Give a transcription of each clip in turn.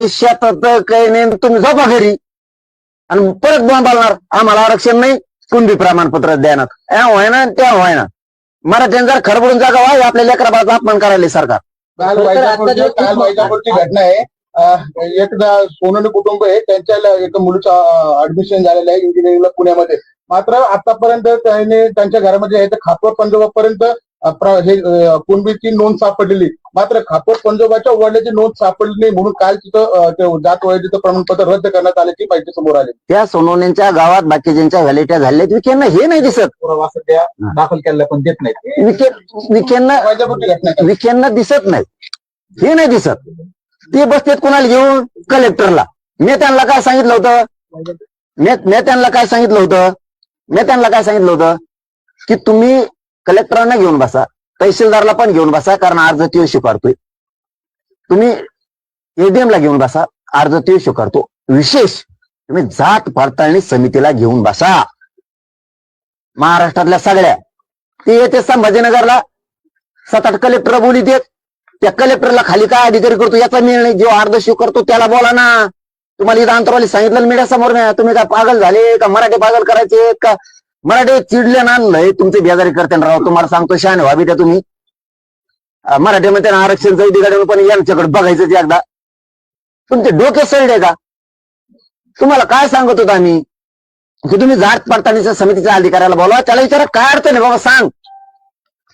शेतात काही नाही, तुम्ही झोपा घरी आणि परत बोंबालणार आम्हाला आरक्षण नाही, कुणबी प्रमाणपत्र देणार होय ना त्या होय ना. मराठ्यांना जर खरबडून जागा व्हाय आपल्या लेकराबाचा अपमान करायला सरकार. काल वैजापूरची घटना आहे. एकदा सोनवणे कुटुंब आहे, त्यांच्या एका मुलीचं ऍडमिशन झालेलं आहे इंजिनिअरिंगला पुण्यामध्ये. मात्र आतापर्यंत त्याने त्यांच्या घरामध्ये खापर पंजोबापर्यंत हे कुणबीची नोंद सापडलेली. मात्र खापर पंजोबाच्या वडिलांची नोंद सापडली नाही म्हणून काल तिथं जात वैधतेचं प्रमाणपत्र रद्द करण्यात आल्याची माहिती समोर आली. त्या सोनवण्यांच्या गावात बाकीच्यांच्या व्हॅलिट्या झाल्या, विखेंना हे नाही दिसत. त्या दाखल केलेल्या पण देत नाहीत. विखेंना दिसत नाही, हे नाही दिसत. ते बसतेत कुणाला घेऊन कलेक्टरला. मी त्यांना काय सांगितलं होतं की तुम्ही कलेक्टरांना घेऊन बसा, तहसीलदारला पण घेऊन बसा, कारण अर्ज तो स्वीकारतोय. तुम्ही एडीएम ला घेऊन बसा, अर्ज तो स्वीकारतो. विशेष तुम्ही जात पडताळणी समितीला घेऊन बसा. महाराष्ट्रातल्या सगळ्या ते येते संभाजीनगरला 7-8 कलेक्टर बोली देत. त्या कलेक्टरला खाली काय अधिकारी करतो याचा निर्णय जो अर्ज स्वीकारतो त्याला बोला ना. तुम्हाला इथं अंतरवाली सांगितलं मीडिया समोर नाही. तुम्ही काय पागल झाले का? मराठी पागल करायचे का? मराठी चिडले ना लय तुमचे बेजारी करते ना राव. तुम्हाला सांगतो शहाणे व्हावी त्या तुम्ही. मराठीमध्ये आरक्षण जाऊ पण यांच्याकडे बघायचं एकदा. तुमचे डोके सळले का? तुम्हाला काय सांगत होतो आम्ही की तुम्ही जात पडताळणीच्या समितीच्या अधिकाऱ्याला बोला, त्याला विचारा काय अडचण आहे बाबा, सांग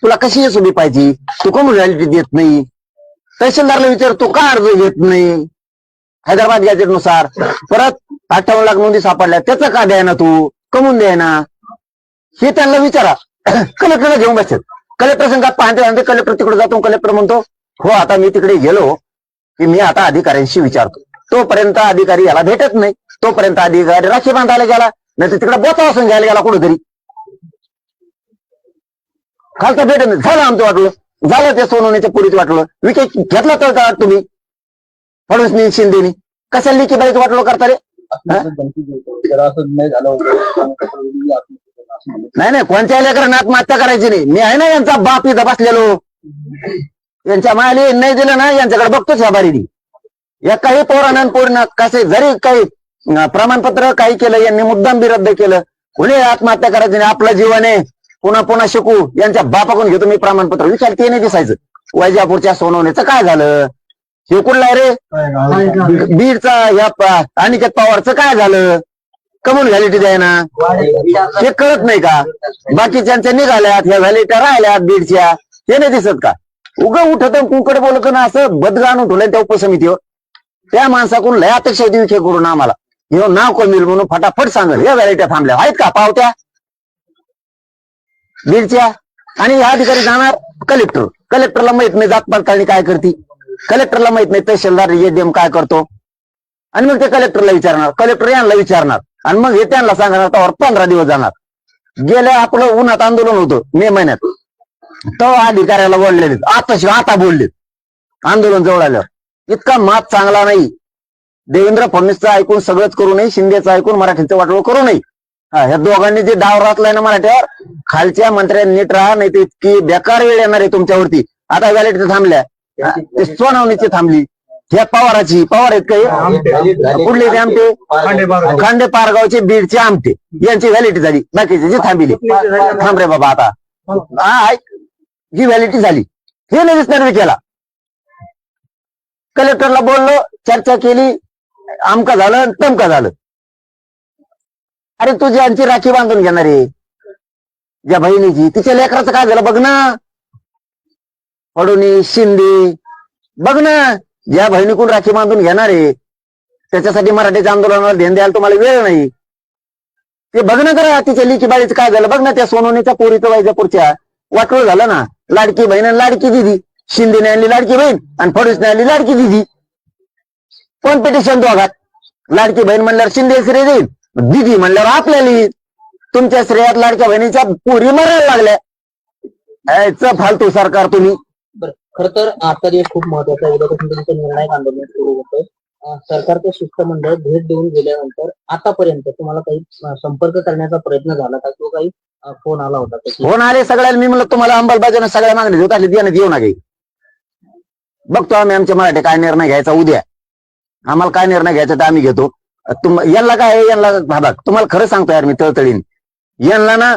तुला कशी सुबी पाहिजे, तू कमून व्हॅलिडिटी देत नाही. तहसीलदारला विचार तू का अर्ज घेत नाही. हैदराबाद गॅजेट नुसार परत 58 लाख नोंदी सापडल्या, त्याचं का द्याय ना, तू कमून द्याय ना, हे त्यांना विचारा. कलेक्टरला घेऊन बसतात. कलेक्टर संघात पाहते कलेक्टर तिकडे जातो. कलेक्टर म्हणतो हो आता मी तिकडे गेलो की मी आता अधिकाऱ्यांशी विचारतो. तोपर्यंत अधिकारी याला भेटत नाही. तोपर्यंत अधिकारी राखी बांधायला गेला, नाही तर तिकडे बोचा असून घ्यायला गेला कुठेतरी. खालचं भेटत नाही. झालं आमचं वाटलं, झालं ते सोनवण्याच्या पुरीच वाटलं. विकेट घेतला तर तुम्ही फडणवीस शिंदेनी कशाला लिखी बाईच वाटलं करता रे. नाही कोणत्या लेकरांना आत्महत्या करायची नाही. मी आहे ना यांचा बाप इथं बसलेलो. यांच्या मायाने नाही दिलं ना, यांच्याकडे बघतोच ह्या बारीनी. या काही पोरांना पोरीना कसे जरी काही प्रमाणपत्र काही केलं, यांनी मुद्दाम बी रद्द केलं. कोणी आत्महत्या करायची नाही. आपलं जीवन आहे, पुन्हा शिकू. यांच्या बापाकडून घेतो मी प्रमाणपत्र. विचार ते नाही दिसायचं. वैजापूरच्या सोनवण्याचं काय झालं, हे कुठला रे बीडचा या अनिकेत पवारचं काय झालं, कमून व्हॅलिटी द्यायना, हे कळत नाही का? बाकीच्या निघाल्यात, ह्या व्हॅलिटी राहिल्यात बीडच्या, हे नाही दिसत का? उगा उठत कुकडे बोलत ना, असं बदगान उठवलंय त्या उपसमितीवर. त्या माणसाकडून लय अपेक्षा होती विखे करून आम्हाला, हे नाव कमी म्हणून फटाफट सांगल. या व्हॅलिट्या थांबल्या आहेत का पावत्या बीडच्या? आणि ह्या अधिकारी जाणार कलेक्टरला माहित नाही जात पडताळणी काय करते, कलेक्टरला माहित नाही तहसीलदार एडीएम काय करतो. आणि मग ते कलेक्टरला विचारणार, कलेक्टर यांना विचारणार, आणि मग हे त्यांना सांगणार. त्यावर 15 दिवस जाणार. गेल्या आपलं उन्हात आंदोलन होतं मे महिन्यात, तो अधिकाऱ्याला बोललेले आता बोललेत आंदोलन जवळ आल्यावर. इतका मात चांगला नाही. देवेंद्र फडणवीसचं ऐकून सगळंच करू नये, शिंदेचं ऐकून मराठीचं वाटवं करू नये. ह्या दोघांनी जे डाव राखलाय ना मराठ्यावर, खालच्या मंत्र्यांनी नीट राहा, नाही तर इतकी बेकार वेळ येणार आहे तुमच्यावरती. आता व्हॅलिडिटी थांबल्या, सोनावणीची थांबली. ह्या पवार आहेत काही कुठले ते आमटे खांडे पारगावचे बीडचे आमटे, यांची व्हॅलिडिटी झाली. बाकीची जी थांबली. थांब रे बाबा आता ही व्हॅलिडिटी झाली, हे नाही दिसणार केला. कलेक्टरला बोललो, चर्चा केली, आमका झालं तमका झालं. अरे तुझी आमची राखी बांधून घेणार आहे ज्या बहिणीची, तिच्या लेकराचं काय झालं बघ ना. फडणवीस शिंदे बघ ना, ज्या बहिणीकडून राखी बांधून घेणार आहे त्याच्यासाठी मराठीच्या आंदोलनाला ध्यान द्यायला तुम्हाला वेळ नाही. ते बघ ना करा, तिच्या लिखी बाळीचं काय झालं बघ ना. त्या सोनवणीच्या पोरीचं वैजापूरच्या वाटोळ झालं ना. लाडकी बहीण आणि लाडकी दिदी, शिंदेने आणली लाडकी बहीण आणि फडणवीसने आणली लाडकी दिदी. कोण पिटिशन दोघात? लाडकी बहीण म्हणल्यावर शिंदे श्रेय देईल, दिदी म्हणल्यावर आपल्याला येईल. तुमच्या श्रेयात लाडक्या बहिणीच्या पोरी मरायला लागल्या. याचं फालतू सरकार तुम्ही. खर तर आता जे खूप महत्वाचा उद्यापासून निर्णायक आंदोलन सुरू होतं. सरकारचं शिष्टमंडळ भेट देऊन गेल्यानंतर आतापर्यंत तुम्हाला काही संपर्क करण्याचा प्रयत्न झाला का, किंवा काही फोन आला होता? फोन आले सगळ्याला. मी म्हणलं तुम्हाला अंमलबजावणी सगळ्या मागणी देऊ, देऊ ना. बघतो आम्ही आमच्या मराठी काय निर्णय घ्यायचा उद्या. आम्हाला काय निर्णय घ्यायचा ते आम्ही घेतो. यांना काय आहे, यांना बाबा तुम्हाला खरं सांगतो यार मी तळतळीन, यांना ना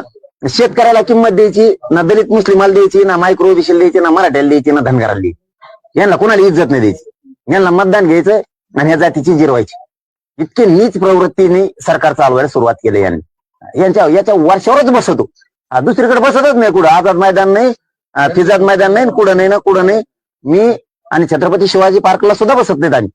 शेतकऱ्याला किंमत द्यायची ना, दलित मुस्लिमाला द्यायची ना, मायक्रो ओबीसीला द्यायची ना, मराठ्याला द्यायची ना, धनगराला द्यायची. यांना कोणाला इज्जत नाही द्यायची. यांना मतदान घ्यायचं आणि या जातीची जिरवायची. इतकी नीच प्रवृत्तीने सरकार चालवायला सुरुवात केली यांनी. याच्या वर्षावरच बसतो. दुसरीकडे बसतच नाही कुठं. आझाद मैदान नाही, फिजाद मैदान नाही, कुठं नाही ना कुठं नाही. मी आणि छत्रपती शिवाजी पार्कला सुद्धा बसत नाहीत आम्ही.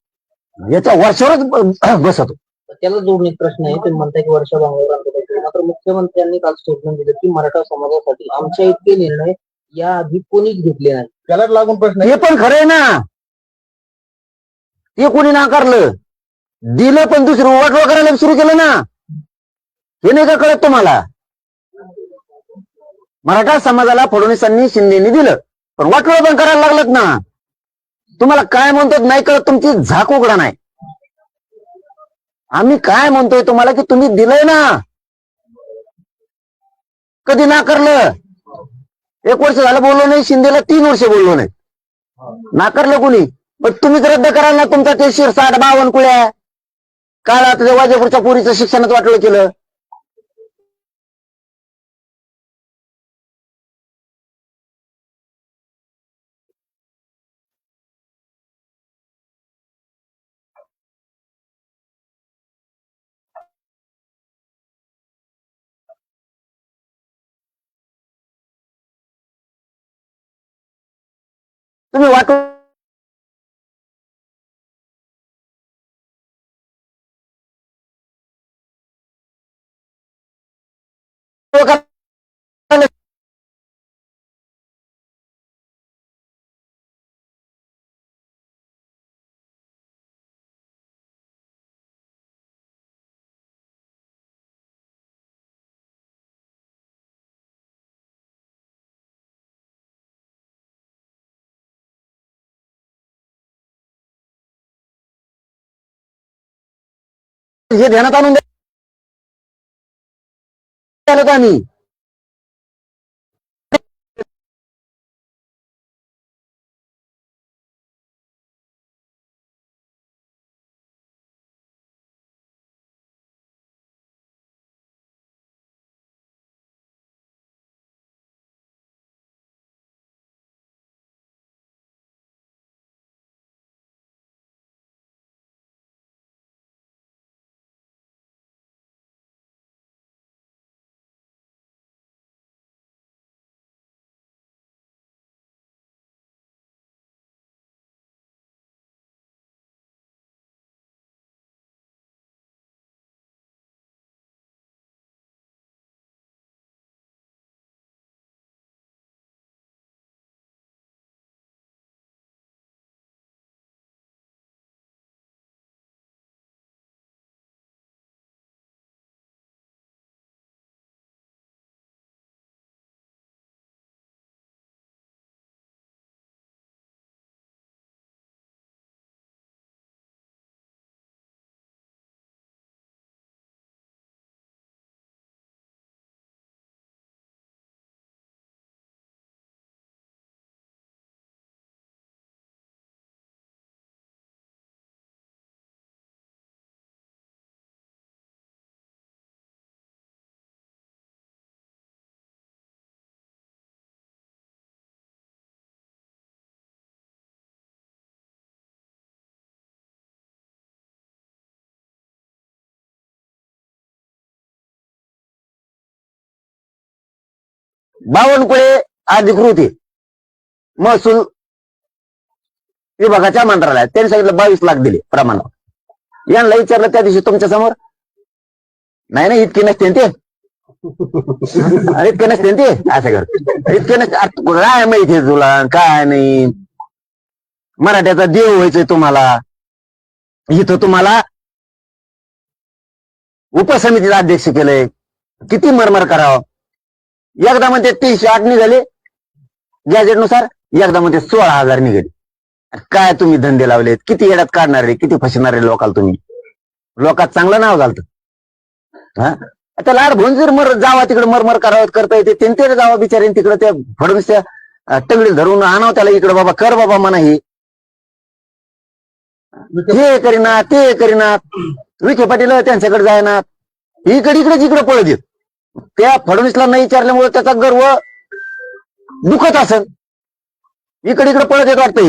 याच्या वर्षावरच बसतो. त्याला जोडून एक प्रश्न आहे. तुम्ही म्हणताय की वर्षा भांगवर आंदोलन, मात्र मुख्यमंत्र्यांनी काल स्टेटमेंट दिलं की मराठा समाजासाठी आमच्या इतके निर्णय या आधी कोणीच घेतले नाही. त्यालाच लागून प्रश्न हे पण खरं आहे ना. ते कोणी नाकारलं, दिलं पण दुसरं वाटवा करायला सुरू केलं ना. हे नाही का कळत तुम्हाला? मराठा समाजाला फडणवीसांनी शिंदेनी दिलं, पण वाटवा पण करायला लागलं ना. तुम्हाला काय म्हणतो नाही कळत, तुमची झाक उघडा नाही. आम्ही काय म्हणतोय तुम्हाला की तुम्ही दिलंय ना. कधी नाकारलं? 1 वर्ष झालं बोललो नाही, शिंदेला 3 वर्ष बोललो नाही. नाकारलं कोणी? पण तुम्हीच रद्द कराल ना तुमचा ते 60-52 कुळ्या. काळात वाजेपूरच्या पोरीचं शिक्षणात वाटलं केलं. तुम्ही वाटू हे ध्यानात आणून द्यायला आम्ही. बावनकुळे अधिकृत आहे महसूल विभागाच्या मंत्रालयात. त्यांनी सांगितलं 22 लाख दिले प्रमाणात. यांना विचारलं त्या दिवशी तुमच्या समोर, नाही नाही इतके नसते ते. इतके नसते ते असं कर, इतके नसते काय माहिती तुला काय नाही. मराठ्याचा देव व्हायचंय तुम्हाला. इथं तुम्हाला उपसमितीचा अध्यक्ष केलंय. किती मरमर करावं. एकदा म्हणते 308 निघाले गॅजेटनुसार, एकदा म्हणते 16,000 निघाले. काय तुम्ही धंदे लावलेत, किती येड्यात काढणारे, किती फसणारे लोकाला तुम्ही. लोकात चांगलं नाव घालतं. हा आता लाड भोन जर जावा तिकडे मरमर करावं करता येते त्यांचे जावा बिचारे तिकडे त्या फडणवीसच्या टंगडीत धरून आणावं त्याला इकडे. बाबा कर बाबा म्हणा. ही हे करीना ते करीना, विखे पाटील त्यांच्याकडे जायनात, इकडे पळत येत. त्या फडणवीसला नाही विचारल्यामुळे त्याचा गर्व दुखत असेल, इकडे पळत येत वाटतं.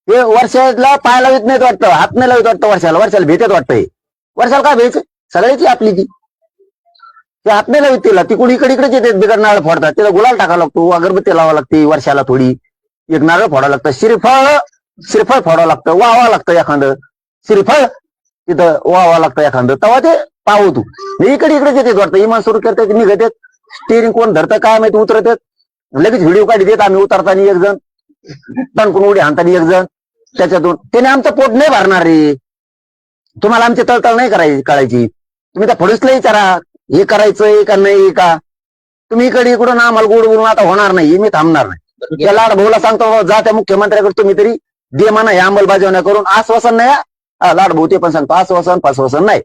हे वर्षाला पाय लावित नाहीत वाटतं, हात नाही लावित वाटतं, वर्षाला भेटत वाटतंय. वर्षाला काय भेटायचं, सगळ्याची आपली ती हात नाही लावित तिला, ती कोणी इकडेच येते, बिगर नारळ फोडतात, तिला गुलाल टाकावा लागतो, अगरबत्ती लावावं लागते, वर्षाला थोडी एक नारळ फोडावं लागतं, श्रीफळ फोडावं लागतं, वाहावं लागतं एखादं श्रीफळ, तिथं वाहावं लागतं एखादं, तेव्हा ते पाहू तू. इकडेच येते वाटतं, इमान सुरू करतात, निघत येत, स्टेरिंग कोण धरतं काय माहिती, उतरत येत, लगेच व्हिडिओ काढी देत, आम्ही उतरताना एक जण, टणकून उडी हाणताना एक जण, त्याच्यातून त्याने आमचं पोट नाही भरणार रे. तुम्हाला आमची तळतळ नाही कळायची. तुम्ही त्या फडणवीसला विचारा, हे करायचंय का नाही का. तुम्ही इकडून आम्हाला गोड बोलून आता होणार नाही, मी थांबणार नाही. त्या लाडभाऊला सांगतो, जा त्या मुख्यमंत्र्याकडे तुम्ही तरी दे म्हणा हे अंमलबजावण्या करून, आश्वासन नाही. लाडभाऊ ते पण सांगतो, आश्वासन नाही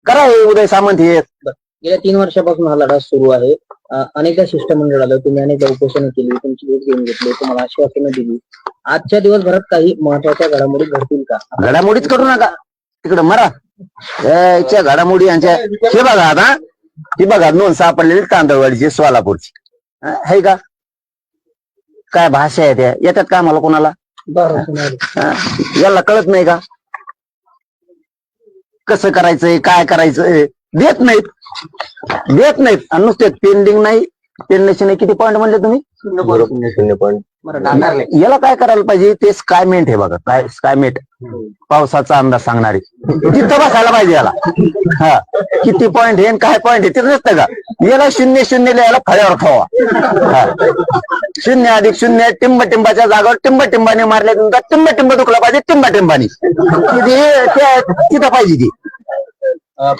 करा. हे उदय सामंत हे गेल्या 3 वर्षापासून हा लढा सुरू आहे. अनेकदा शिष्टमंडळ आलं, तुम्ही अनेकदा उपोषण केली, तुमची भेट घेऊन घेतली, तुम्हाला आश्वासनं दिली. आजच्या दिवसभरात काही महत्वाच्या घडामोडी घडतील का? घडामोडीच करू नका, तिकडं मरा. याच्या घडामोडी यांच्या हे बघा आता, ती बघा नोंद सापडलेली तांदळवाडीची, सोलापूरची, आहे का काय भाषा आहे त्या, येतात का मला कोणाला? याला कळत नाही का कसं करायचंय काय करायचंय? देत नाहीत आणि नुसते पेंडिंग नाही, पेंडिंग किती पॉईंट म्हणले तुम्ही? 0.0 पॉईंट. याला काय करायला पाहिजे ते स्कायमेट आहे बघा, काय स्कायमेट, पावसाचा अंदाज सांगणारी, तिथं बसायला पाहिजे याला. हा किती पॉईंट आहे काय पॉईंट आहे ते नसतं का? याला 0-0 याला फळ्यावर ठेवा. 0+0 टिंबाच्या जागावर टिंबाने मारल्यानंतर टिंब दुखला पाहिजे, टिंबाने तिथं पाहिजे ती.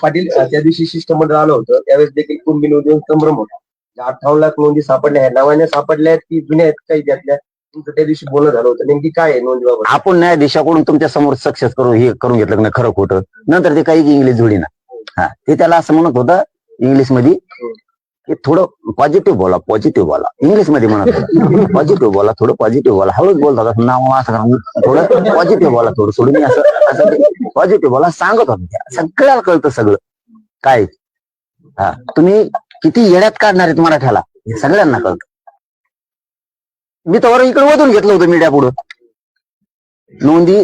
पाटील, त्या दिवशी शिष्टमंडळ आलं होतं, त्यावेळेस देखील कुणबी नोंदीवर संभ्रम होता. 58 लाख नोंदी सापडल्या आहेत, नव्याने सापडल्या आहेत की जुन्या आहेत काही त्यातल्या? तुमचं त्या दिवशी बोलणं झालं होतं, नेमकी काय आहे नोंदीबाबत? आपण न्यायाधीशाकडून तुमच्या समोर सक्सेस हे करून घेतलं ना, खरं खोटं, नंतर ते काही इंग्लिश जोडी ना. हा ते त्याला असं म्हणत होतं इंग्लिश मध्ये की थोडं पॉझिटिव्ह बोला, इंग्लिश मध्ये म्हणत होतं पॉझिटिव्ह बोला, थोडं पॉझिटिव्ह बोला, हळूच बोलत होता, नाव असं थोडं पॉझिटिव्ह बोला, थोडं सोडून असं पॉझिटिव्ह बोला सांगत होता. सगळ्याला कळतं सगळं काय. हा तुम्ही किती येड्यात काढणार आहेत मराठ्याला हे सगळ्यांना कळतं. मी तर इकडे वधून घेतलं होतं मीडिया पुढं. नोंदी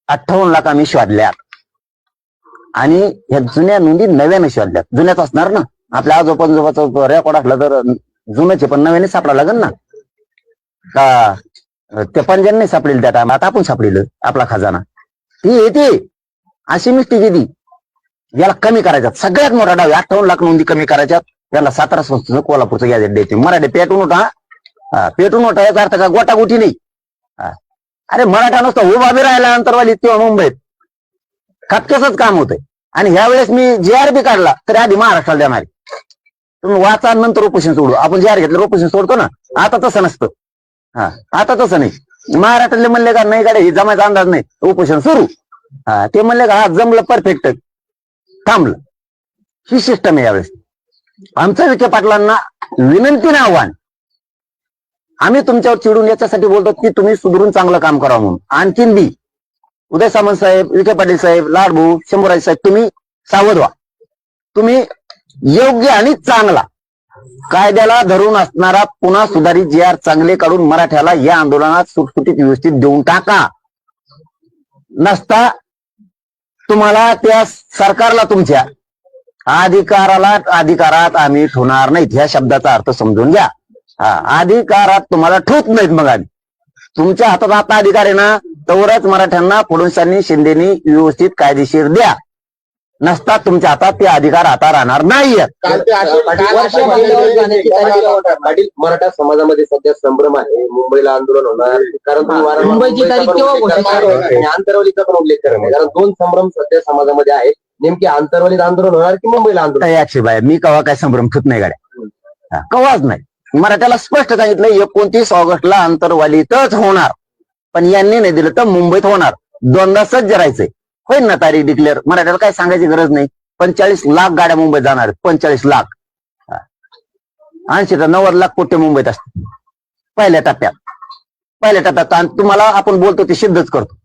58 लाख आम्ही शोधल्यात आणि ह्या जुन्या नोंदी नव्याने शोधल्यात. जुन्याच असणार ना, आपल्या आजोबाचा रेकॉर्ड असला तर जुन्याचे पण नव्याने सापडा लागेल ना. का ते पंजाब नाही सापडेल त्या टाइम, आता आपण सापडेल आपला खजाना. ती येते अशी मिस्टेक येते. याला कमी करायच्यात, सगळ्यात मोठा डाव 58 लाख नोंदी कमी करायच्यात. याला 17 संस्थेचं कोल्हापूरचं गॅजेट द्यायचे. मराठी पेटून होता याचा अर्थ का गोटागोटी नाही. अरे मराठा नुसतं उभा बी राहिला अंतरवालीत किंवा मुंबईत खटक्याचंच काम होतंय. आणि ह्या वेळेस मी JRB काढला तरी आधी महाराष्ट्राला देणार. तुम्ही वाचा नंतर उपोषण सोडू. आपण JR घेतलं उपोषण सोडतो ना, आता तसं नसतं. आता तसं नाही. महाराष्ट्रातले म्हणले का नाही गाडी ही जमायचा अंदाज नाही, उपोषण सुरू. ते म्हणले का जमलं परफेक्ट, थांबलं. ही सिस्टम आहे यावेळेस. आमचं विखे पाटलांना विनंती ना आव्हान, आम्ही तुमच्यावर चिडून याच्यासाठी बोलतो की तुम्ही सुधरून चांगलं काम करावं म्हणून. आणखीन बी उदय सामंत साहेब, विखे पाटील साहेब, लाडभाऊ, शंभूराज साहेब, तुम्ही सावध व्हा. तुम्ही योग्य आणि चांगला कायद्याला धरून असणारा पुन्हा सुधारित JR चांगले काढून मराठ्याला या आंदोलनात सुटसुटीत व्यवस्थित देऊन टाका. नसता तुम्हाला त्या सरकारला तुमच्या अधिकारात आम्ही ठेवणार नाहीत. ह्या शब्दाचा अर्थ समजून घ्या. अधिकारात तुम्हाला ठेवत नाहीत. मग आम्ही तुमच्या हातात आता अधिकार आहे ना, तवरच मराठ्यांना फडणवीसांनी शिंदेनी व्यवस्थित कायदेशीर द्या. नसता तुमच्या हातात ते अधिकार आता राहणार नाहीये. पाटील, मराठा समाजामध्ये सध्या संभ्रम आहे, मुंबईला आंदोलन होणार, कारण मुंबईची तारीख केव्हा घोषित आणि आंतरवालीचा पण उल्लेख करणार, कारण 2 संभ्रम सध्या समाजामध्ये आहेत. नेमकी आंतरवालीत आंदोलन होणार की मुंबईला आंदोलन? याक्षेबाय मी कवा काय संभ्रम ठेवत नाही गाड्या, कवाच नाही. मराठ्याला स्पष्ट सांगितलं 29 ऑगस्टला आंतरवालीतच होणार, पण यांनी नाही दिलं तर मुंबईत होणार. 2दा सज्ज राहायचंय. होईल ना तारीख डिक्लेअर. मराठ्याला काय सांगायची गरज नाही. 45 लाख गाड्या मुंबईत जाणार आहेत. 45 लाख. 80 ते 90 लाख पोटे मुंबईत असतात पहिल्या टप्प्यात. पहिल्या टप्प्यात आणि तुम्हाला आपण बोलतो ते सिद्धच करतो.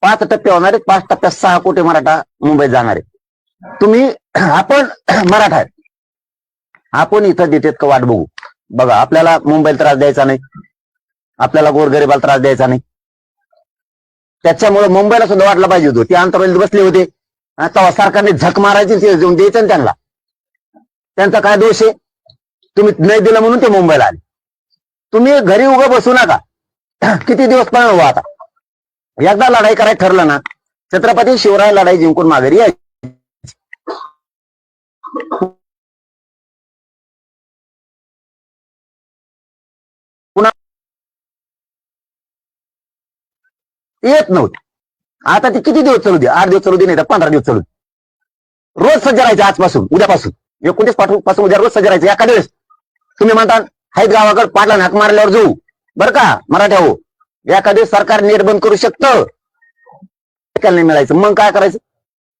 5 टप्पे होणार आहेत. 5 टप्प्यात 6 कोटी मराठा मुंबईत जाणार आहे. तुम्ही आपण मराठा आहे, आपण इथं देतात का वाट बघू. बघा, आपल्याला मुंबईला त्रास द्यायचा नाही, आपल्याला गोरगरिबाला त्रास द्यायचा नाही. त्याच्यामुळे मुंबईला सुद्धा वाटलं पाहिजे होतं. ते अंतरावलीत बसले होते, तेव्हा सरकारने झक मारायची, देऊन द्यायचं ना त्यांना. त्यांचा काय दोष आहे? तुम्ही नाही दिलं म्हणून ते मुंबईला आले. तुम्ही घरी उभं बसू नका. किती दिवस पण हो आता. एकदा लढाई करायचं ठरलं ना, छत्रपती शिवराय लढाई जिंकून माघारी यायची. येत नव्हते. आता ते किती दिवस चालू दे, 8 दिवस चालू दे, नाही तर 15 दिवस चालू दे. रोज सज्ज राहायचे आजपासून, उद्यापासून 29 पासून उद्या रोज सज्ज राहायचे. एका दिवस तुम्ही म्हणता हायत गावाकडे पाटला हाक मारल्यावर जाऊ, बरं का मराठा हो, एका दिवस सरकार नेट बंद करू शकतं. नाही मिळायचं, मग काय करायचं?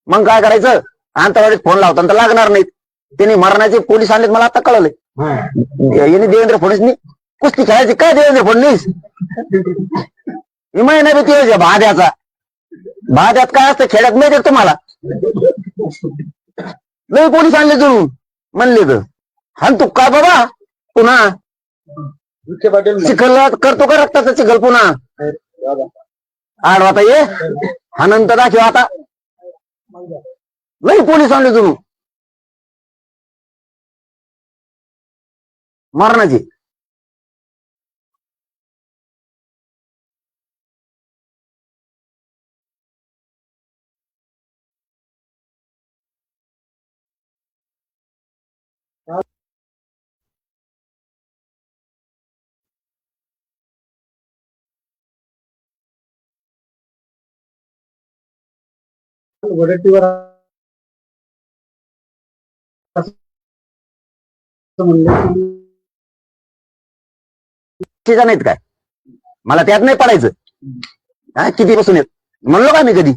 मग काय करायचं? अंतराळीत फोन लावता तर लागणार नाहीत. त्यांनी मरणाचे पोलीस आणलेत, मला आता कळलंय. यांनी देवेंद्र फडणवीसनी कुस्ती खेळायची काय? देवेंद्र फडणवीस इमाय नाही भीती भाद्याचा. भाद्यात काय असतं खेड्यात माहिती तुम्हाला? लई पोलीस आणले जुळून म्हणले तर हान तू काय बाबा पुन्हा विखे पाटील चिखल करतो का रक्ताचा चिखल पुन्हा आडवाता ये अनंत दाखव आता. लई पोलीस आणले जुळून मरणाची. वरटीवर नाहीत काय? मला त्यात नाही पडायचं. किती बसून येत म्हणलो का मी कधी?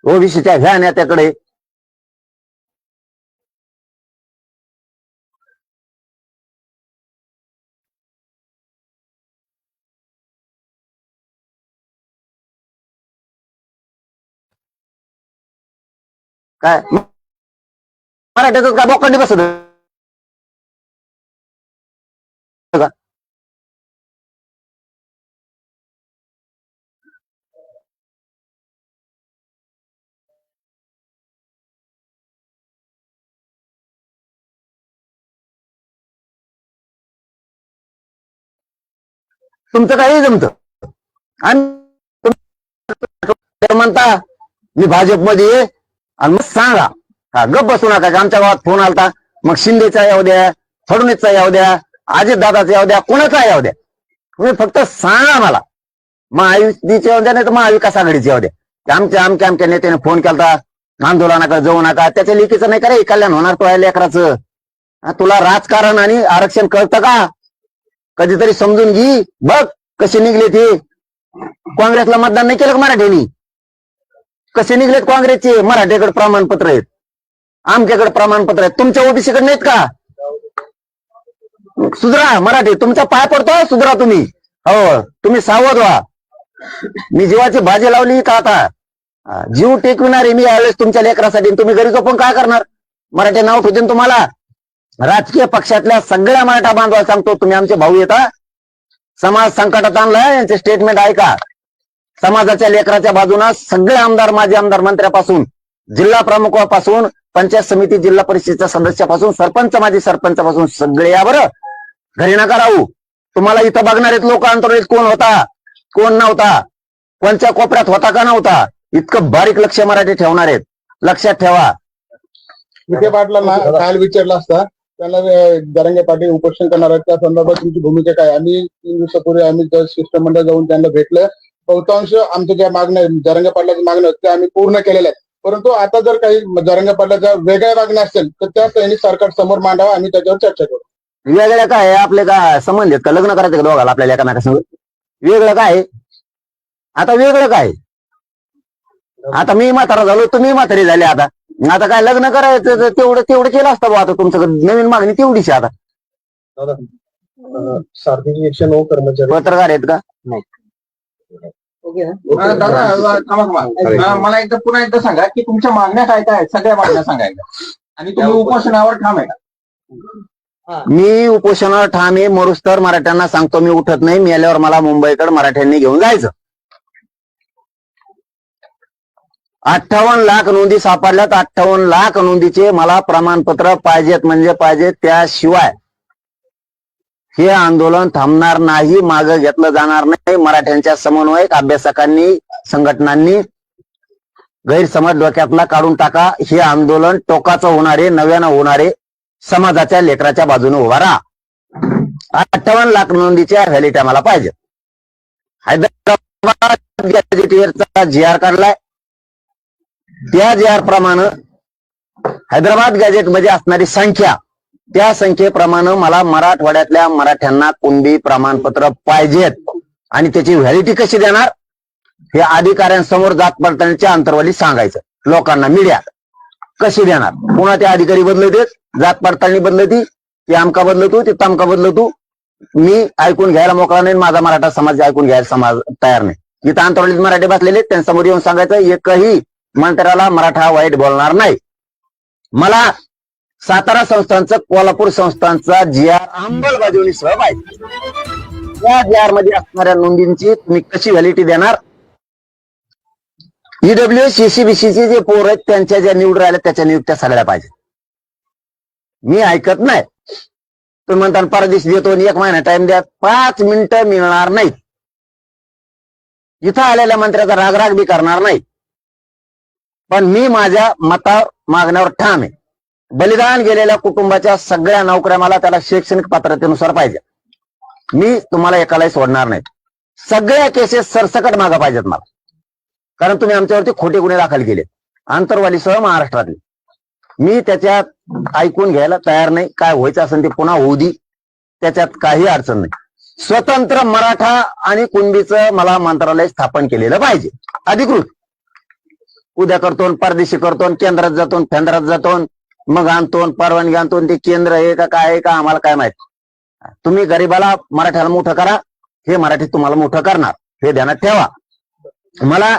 ओबीसीच्या ह्या नेत्याकडे काय मराठ्याच काय बोकांडी बसत का? तुमचं काही जमत आणि म्हणता मी भाजपमध्ये ये आणि मग सांगा. गप बसू नका. आमच्या गावात फोन आलता, मग शिंदेचा यावं द्या, फडणवीसचा यावं द्या, अजितदादाचा यावं द्या, कोणाचा यावं द्या, तुम्ही फक्त सांगा मला. महायुतीचे यावं द्या, नाही तर महाविकास आघाडीचे यावं द्या. आमच्या नेत्याने फोन केला, आंदोलनाकडे जाऊ नका. त्याच्या लेखीचं नाही करे कल्याण होणार तो आहे लेकराचं. तुला राजकारण आणि आरक्षण कळतं का? कधीतरी समजून घे. बघ कसे निघले ते. काँग्रेसला मतदान नाही केलं का मराठ्यांनी? कसे निघलेत काँग्रेसचे? मराठ्याकडे प्रमाणपत्र आहेत, आमच्याकडे प्रमाणपत्र आहेत, तुमच्या ओबीसीकडे नाहीत का? सुधरा मराठी, तुमचा पाय पडतो, सुधरा तुम्ही. हो, तुम्ही सावध व्हा. मी जीवाची भाजी लावली का आता जीव टेकविणारे मी यावेळेस तुमच्या लेकरासाठी. तुम्ही घरी झोपून काय करणार? मराठी नाव ठेवते तुम्हाला. राजकीय पक्षातल्या सगळ्या मराठा बांधवाला सांगतो, तुम्ही आमचे भाऊ येता. समाज संकटात आणलाय, यांचे स्टेटमेंट ऐका. समाजाच्या लेकराच्या बाजूला सगळे आमदार, माजी आमदार, मंत्र्यापासून, जिल्हा प्रमुखापासून, पंचायत समिती, जिल्हा परिषदेच्या सदस्यापासून, सरपंच, माजी सरपंचापासून सगळे या बरं. घरी नका राहू. तुम्हाला इथं बघणारे लोक अंतराळीत कोण होता, कोण नव्हता, कोणत्या कोपऱ्यात होता का नव्हता, इतकं बारीक लक्ष मराठी ठेवणार आहेत. लक्षात ठेवा. विखे पाटलांना काल विचारलं असता, त्यांना जरांगे पाटील उपोषण करणार आहेत, त्या संदर्भात तुमची भूमिका काय? आम्ही 3 दिवसापूर्वी आम्ही शिष्टमंडळ जाऊन त्यांना भेटलं. बहुतांश आमच्या ज्या मागण्या जरांगे पाटलाच्या मागण्या आहेत त्या आम्ही पूर्ण केलेल्या आहेत. परंतु आता जर काही जरांगे पाटलाच्या वेगळ्या मागण्या असतील तर त्या त्यांनी सरकार समोर मांडावा, आम्ही त्याच्यावर चर्चा करू. वेगळ्या काय आपले काय संबंध आहेत का? लग्न करायचं का दोघाला आपल्याला एकामेकासंग? वेगळं काय? आता वेगळं काय? आता मी म्हातारा झालो, तुम्ही म्हातारी झाले. आता काय लग्न करायचं तेवढं केलं असतं बा. आता तुमच्याकडे नवीन मागणी तेवढीच आहे. आता सारथी 109 कर्मचारी पत्रकार आहेत का? ओके ना? दादा थांबा. मला एकदा पुन्हा एकदा सांगा की तुमच्या मागण्या काय काय आहेत? सगळ्या मागण्या सांगायच्या आणि तुम्ही उपोषणावर ठाम आहे का? मी उपोषणावर ठाम आहे. मरुस्तर मराठ्यांना सांगतो मी उठत नाही. मी आल्यावर मला मुंबईकडे मराठ्यांनी घेऊन जायचं. 58 लाख नोंदी सापडल्यात. 58 लाख नोंदीचे मला प्रमाणपत्र पाहिजेत म्हणजे पाहिजे. त्याशिवाय हे आंदोलन थांबणार नाही, मागे घेतलं जाणार नाही. मराठ्यांच्या समन्वयक अभ्यासकांनी, संघटनांनी गैरसमज डोक्यातला काढून टाका. हे आंदोलन टोकाचं होणारे, नव्यानं होणारे, समाजाच्या लेकराच्या बाजूने उभा राहा. 58 लाख नोंदीच्या व्हॅलिटी आम्हाला पाहिजे. हैदराबाद गॅजेटियरचा GR काढलाय. त्या GR प्रमाणे हैदराबाद गॅजेट मध्ये असणारी संख्या, त्या संख्येप्रमाणे मला मराठवाड्यातल्या मराठ्यांना कुणबी प्रमाणपत्र पाहिजेत. आणि त्याची व्हॅलिटी कशी देणार हे अधिकाऱ्यांसमोर जात पडताळणीच्या अंतर्वाली सांगायचं लोकांना, मीडिया. कशी देणार? पुन्हा ते अधिकारी बदलतेच, जात पडताळणी बदलती, ते आमका बदलतो, ते तमका बदलतो. मी ऐकून घ्यायला मोकळा नाही, माझा मराठा समाज ऐकून घ्यायला समाज तयार नाही. जिथं अंतर्वालीत मराठी बसलेले त्यांच्यासमोर येऊन सांगायचं एकही मंत्र्याला मराठा वाईट बोलणार नाही. मला सातारा संस्थांचं, कोल्हापूर संस्थांचा GR अंमलबजावणीसह पाहिजे. त्या GR मध्ये असणाऱ्या नोंदींची तुम्ही कशी व्हॅलिटी देणार? EW CCBC चे जे पोर आहेत त्यांच्या ज्या निवड राहिल्या त्याच्या नियुक्त्या सगळ्या पाहिजे. मी ऐकत नाही. तुम्ही म्हणता परदेश देतो आणि 1 महिना टाइम द्या, 5 मिनिटं मिळणार नाही. इथं आलेल्या मंत्र्याचा रागराग बी करणार नाही. पण मी माझ्या मागण्यावर ठाम आहे. बलिदान गेलेल्या कुटुंबाच्या सगळ्या नोकऱ्या मला त्याला शैक्षणिक पात्रतेनुसार पाहिजे. मी तुम्हाला एकालाही सोडणार नाही. सगळ्या केसेस सरसकट मागा पाहिजेत मला. कारण तुम्ही आमच्यावरती खोटे गुन्हे दाखल केले, आंतरवालीसह महाराष्ट्रातले. मी त्याच्यात ऐकून घ्यायला तयार नाही. काय व्हायचं असेल ते पुन्हा होऊ दे, त्याच्यात काही अडचण नाही. स्वतंत्र मराठा आणि कुणबीचं मला मंत्रालय स्थापन केलेलं पाहिजे, अधिकृत. उद्या करतो, परदेशी करतो, केंद्रात जातो, फेंद्रात जातो, मग आणतो, परवानगी आणतो. ते केंद्र आहे का काय आहे का आम्हाला काय माहित. तुम्ही गरीबाला मराठ्याला मोठं करा, हे मराठी तुम्हाला मोठं करणार, हे ध्यानात ठेवा. मला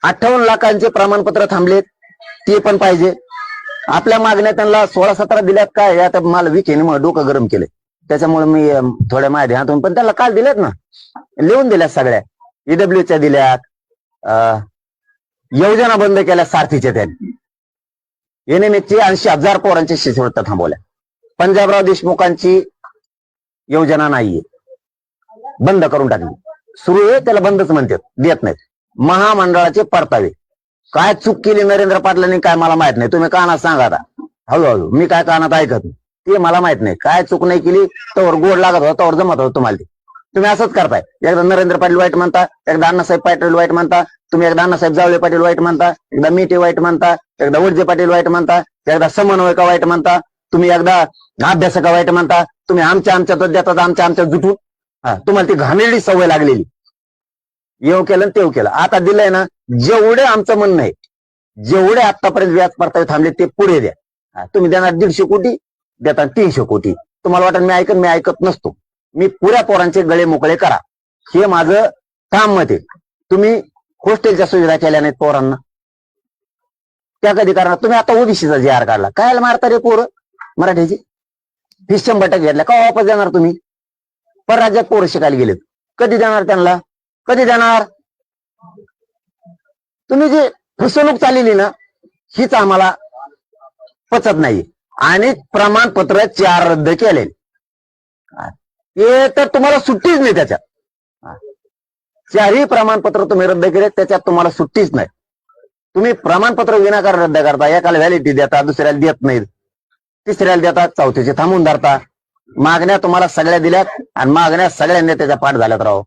58 लाखांचे प्रमाणपत्र थांबलेत, ते पण पाहिजे. आपल्या मागण्या त्यांना 16-17 दिल्यात. काय आता मला विकेने मग डोकं गरम केलंय, त्याच्यामुळे मी थोड्या माझ्या ध्यानातून पण त्याला काल दिल्यात ना, लिहून दिल्यात सगळ्या. EWच्या दिल्यात, योजना बंद केल्या सारथीच्या. त्यांनी NMHची 80,000 पोरांची शिष्यवृत्त्या थांबवल्या. पंजाबराव देशमुखांची योजना नाहीये, बंद करून टाकली. सुरू आहे त्याला बंदच म्हणतात, देत नाहीत. महामंडळाचे परतावे काय चूक केली नरेंद्र पाटलांनी काय मला माहित नाही. तुम्ही कानात सांगा आता हळूहळू, मी काय कानात ऐकत नाही, ते मला माहित नाही. काय चूक नाही केली, तोवर गोड लागत होता, तोवर जमत होतं तुम्हाला. ते तुम्ही असंच करताय. एकदा नरेंद्र पाटील वाईट म्हणता, एकदा अण्णासाहेब पाटील वाईट म्हणता, तुम्ही एकदा अण्णासाहेब जावळे पाटील वाईट म्हणता, एकदा मिटे वाईट म्हणता, एकदा वडजे पाटील वाईट म्हणता, एकदा समन्वयका वाईट म्हणता, तुम्ही एकदा अभ्यासका वाईट म्हणता. तुम्ही आमच्यात देतात, आमच्या जुटून. तुम्हाला ती घाणेरडी सवय लागलेली. येऊ केलं तेव केलं. आता दिलंय ना, जेवढे आमचं म्हणणं आहे, जेवढे आतापर्यंत व्याज परतावे थांबले ते पुढे द्या. तुम्ही देणार 150 कोटी, देता 300 कोटी. तुम्हाला वाटत मी ऐकत नसतो. मी पुऱ्या पोरांचे गळे मोकळे करा, हे माझं काम मत आहे. तुम्ही हॉस्टेलच्या सुविधा केल्या नाहीत पोरांना, त्या कधी करणार? तुम्ही आता OBCचा GR काढला, काय मारता रे पोरं मराठीची? फीस 100% घेतल्या का वापस देणार तुम्ही? परराज्यात पोरं शिकायला गेलेत, कधी देणार त्यांना? कधी देणार? तुम्ही जे फसवणूक चाललेली ना, हीच आम्हाला पचत नाही. आणि प्रमाणपत्र 4 रद्द केले, हे तर तुम्हाला सुट्टीच नाही. त्याच्यात 4ही प्रमाणपत्र तुम्ही रद्द केले, त्याच्यात तुम्हाला सुट्टीच नाही. तुम्ही प्रमाणपत्र विनाकारण रद्द करता. एकाला व्हॅलिडिटी देता, दुसऱ्याला देत नाहीत, तिसऱ्याला देतात, चौथीचे थांबून धरता. मागण्या तुम्हाला सगळ्या दिल्यात आणि मागण्या सगळ्यांनी त्याच्या पाठ झाल्यात. राव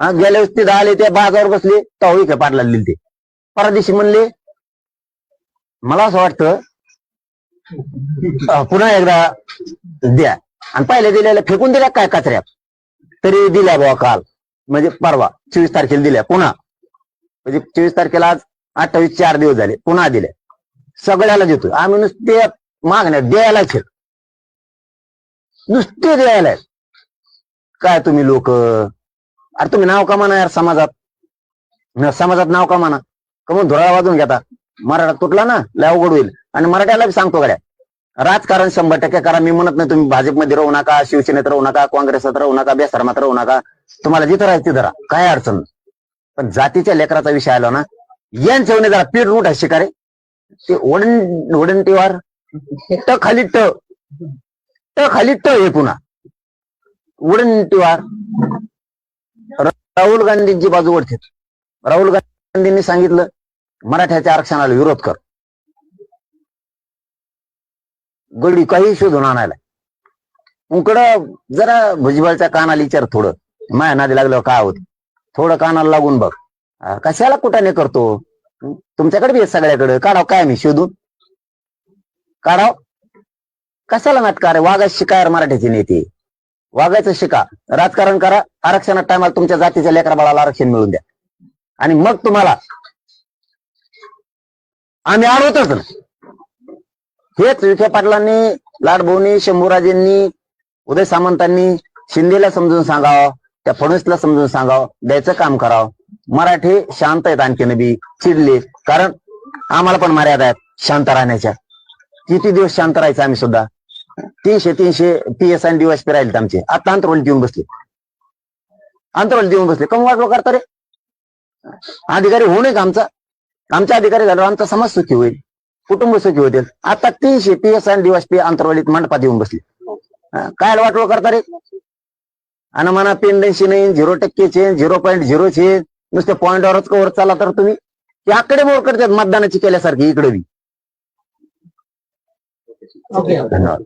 गेल्या वेळेस ते 10 आले, ते बाजावर बसले, तवळी के पाठ लागली. ते परदेशी म्हणले. मला असं वाटतं पुन्हा एकदा द्या. आणि पहिले दिलेल्या फेकून दिल्या काय कचऱ्यात, तरी दिल्या बुवा काल, म्हणजे परवा 24 तारखेला दिल्या पुन्हा. म्हणजे 24 तारखेला आज 28, 4 दिवस झाले, पुन्हा दिल्या. सगळ्याला देतो आम्ही. नुसते मागण्या द्यायलाच नुसते द्यायला आहेत. काय तुम्ही लोक, अरे तुम्ही नाव कमाना यार समाजात, समाजात नाव कमाना, कमून धुरा वाजून घेता. मराठा तुटला ना लय अवघड होईल. आणि मराठ्याला बी सांगतो गड्या, राजकारण 100% करा. मी म्हणत नाही तुम्ही भाजपमध्ये राहू नका, शिवसेनेत राहू नका, काँग्रेसात राहू नका, बेसरमात राहू नका. तुम्हाला जिथं राहायचं तिथं राहा, काय अडचण नाही. पण जातीच्या लेकराचा विषय आला ना, यांच्या जरा पीठ रूट आहे शिकारे. ते ओडंटीवार ट खाली ट खाली ट हे पुन्हा उडंटीवार. राहुल गांधींची बाजू ओढतात. राहुल गांधींनी सांगितलं मराठ्याच्या आरक्षणाला विरोध कर. गडी काही शोधून आणायला. उकडं जरा भुजबळच्या कानाला विचार, थोडं माया नादी लागल्यावर काय होत, थोडं कानाला लागून बघ. कशाला कुठाने करतो, तुमच्याकडे बी सगळ्याकडे काढाव काय मी शोधून काढाव. कशाला नाटकार आहे, वागायचं शिकाय मराठ्याचे नेते, वागायचं शिका. राजकारण करा, आरक्षणात टायमाला तुमच्या जातीच्या लेकरा बाळाला आरक्षण मिळून द्या. आणि मग तुम्हाला आम्ही आलोतच ना. हेच विखे पाटलांनी, लाडभाऊंनी, शंभूराजेंनी, उदय सामंतांनी शिंदेला समजून सांगावं, त्या फडणवीसला समजून सांगावं, द्यायचं काम करावं. मराठी शांत आहेत, आणखीन बी चिडले, कारण आम्हाला पण मर्यादा आहेत शांत राहण्याच्या. किती दिवस शांत राहायचं आम्ही सुद्धा. 300 PSI आणि DYSP राहिले आमचे. आता अंतरवली देऊन बसले, अंतरवली देऊन बसले. कम वाटलो करता रे, अधिकारी होऊ नये का आमचा अधिकारी झाल्यावर आमचा समाज सुखी होईल, कुटुंब सुखी होतील. आता 300 PSI आणि DYSP अंतरवलीत मंडपात येऊन बसले. काय वाटलो करता रे. आणि म्हणा पेंडन्सी नाही, 0% चेंज, 0.0 चेंज, नुसते पॉईंटवरच कवर चाला तर तुम्ही ते आकडे मोड करतात मतदानाची केल्यासारखी इकडे बी. ओके. धन्यवाद.